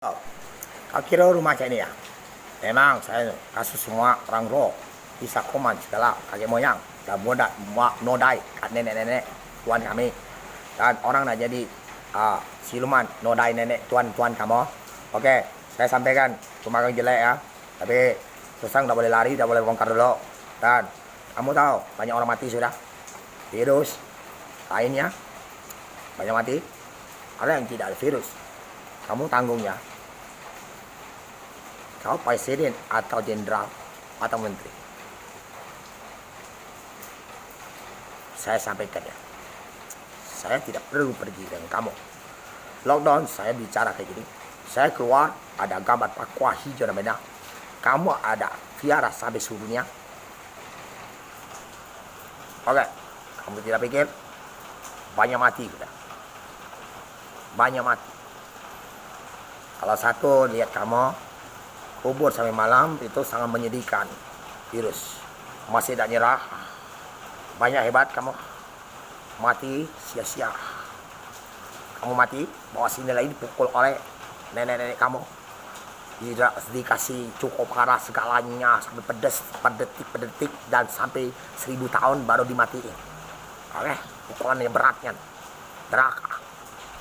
Oh, kau kira rumah saya ini ya? Memang saya kasus semua orang roh, bisa koman segala kakek moyang dan nodai nenek-nenek tuan kami, dan orang nak jadi siluman nodai nenek tuan kamu. Oke, saya sampaikan rumah kau jelek ya, tapi susah tak boleh lari, tak boleh bongkar dulu. Dan kamu tahu banyak orang mati sudah, virus lainnya banyak mati. Ada yang tidak ada virus, kamu tanggungnya. Kau presiden atau jenderal atau menteri. Saya sampaikan ya, saya tidak perlu pergi dengan kamu. Lockdown saya bicara kayak gini, saya keluar ada gambar Papua hijau dan merah, kamu ada viara sampai seluruh dunia. Oke, kamu tidak pikir banyak mati sudah, banyak mati. Kalau satu lihat kamu kubur sampai malam itu sangat menyedihkan. Virus masih tak nyerah, banyak hebat kamu, mati sia-sia. Kamu mati bawa sini lagi dipukul oleh nenek-nenek kamu, tidak dikasih cukup parah segalanya sampai pedes per detik dan sampai 1000 tahun baru dimatiin. Oke, pukulan yang beratnya neraka.